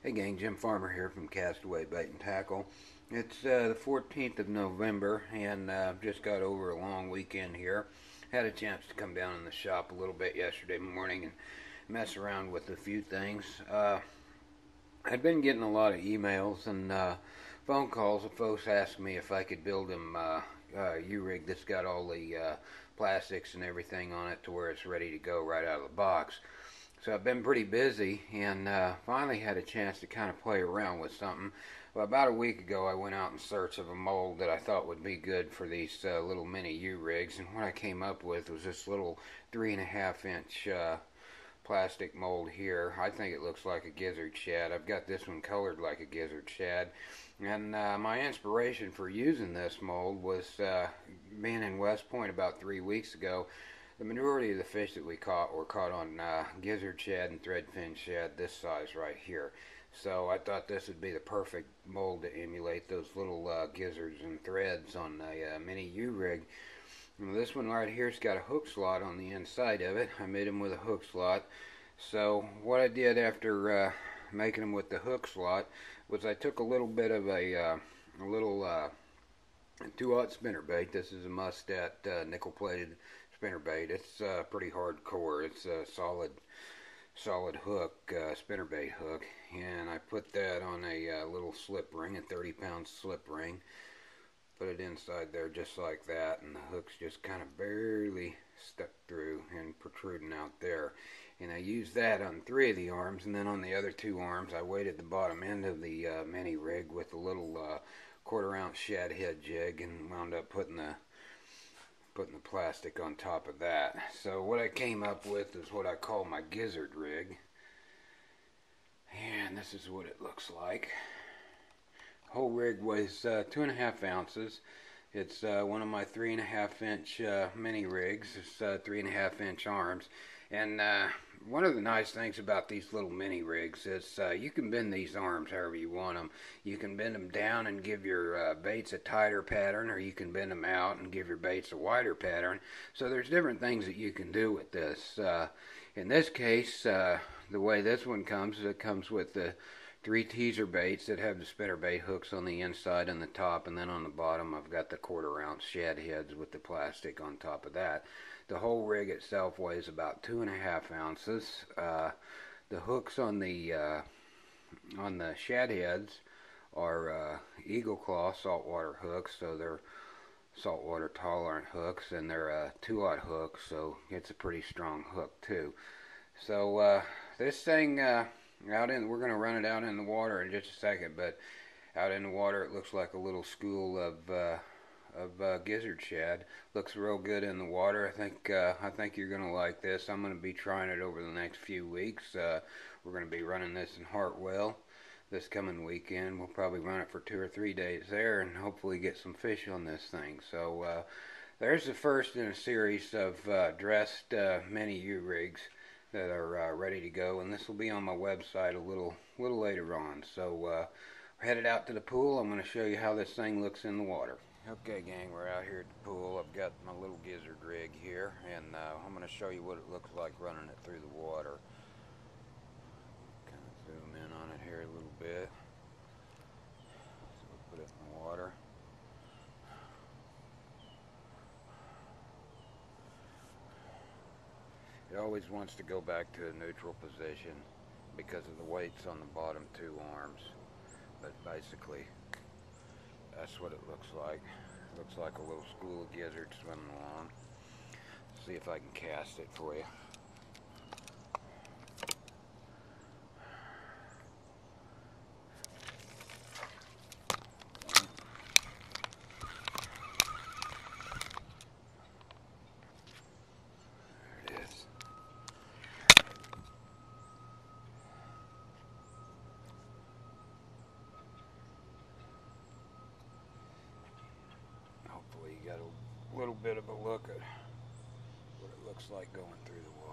Hey gang, Jim Farmer here from Castaway Bait and Tackle. It's the 14th of November and just got over a long weekend here. Had a chance to come down in the shop a little bit yesterday morning and mess around with a few things. I'd been getting a lot of emails and phone calls of folks asking me if I could build them U-rig that's got all the plastics and everything on it to where it's ready to go right out of the box. So I've been pretty busy and finally had a chance to kind of play around with something. Well, about a week ago I went out in search of a mold that I thought would be good for these little mini U-rigs, and what I came up with was this little 3.5 inch plastic mold here. I think it looks like a gizzard shad. I've got this one colored like a gizzard shad. And my inspiration for using this mold was being in West Point about 3 weeks ago. The majority of the fish that we caught were caught on gizzard shad and threadfin shad this size right here. So I thought this would be the perfect mold to emulate those little gizzards and threads on a mini U-rig. This one right here's got a hook slot on the inside of it. I made them with a hook slot. So what I did after making them with the hook slot was I took a little bit of a little 2/0 spinnerbait. This is a Mustat nickel-plated spinnerbait. It's pretty hardcore. It's a solid hook, spinnerbait hook, and I put that on a little slip ring, a 30-pound slip ring. Put it inside there just like that, and the hook's just kind of barely stuck through and protruding out there. And I used that on 3 of the arms, and then on the other 2 arms I weighted the bottom end of the mini rig with a little 1/4 ounce shad head jig and wound up putting the plastic on top of that. So what I came up with is what I call my gizzard rig, and this is what it looks like. The whole rig weighs 2.5 ounces. It's one of my 3.5 inch mini rigs. It's 3.5 inch arms, and one of the nice things about these little mini rigs is you can bend these arms however you want them. You can bend them down and give your baits a tighter pattern, or you can bend them out and give your baits a wider pattern. So there's different things that you can do with this. In this case, the way this one comes, it comes with the 3 teaser baits that have the spinnerbait hooks on the inside and the top, and then on the bottom I've got the 1/4 ounce shad heads with the plastic on top of that. The whole rig itself weighs about 2.5 ounces. The hooks on the shad heads are Eagle Claw saltwater hooks, so they're saltwater tolerant hooks, and they're 2/0 hooks, so it's a pretty strong hook too. So this thing we're going to run it out in the water in just a second, but out in the water it looks like a little school of gizzard shad. Looks real good in the water. I think you're going to like this. I'm going to be trying it over the next few weeks. We're going to be running this in Hartwell this coming weekend. We'll probably run it for 2 or 3 days there and hopefully get some fish on this thing. So there's the first in a series of dressed mini U-rigs that are ready to go, and this will be on my website a little later on. So we're headed out to the pool. I'm going to show you how this thing looks in the water. Okay gang, we're out here at the pool. I've got my little gizzard rig here, and I'm going to show you what it looks like running it through the water. Kind of zoom in on it here a little bit. So we'll put it in the water. It always wants to go back to a neutral position because of the weights on the bottom 2 arms. But basically, that's what it looks like. It looks like a little school of gizzards swimming along. See if I can cast it for you. There it is. Hopefully you got a little bit of a look at what it looks like going through the water.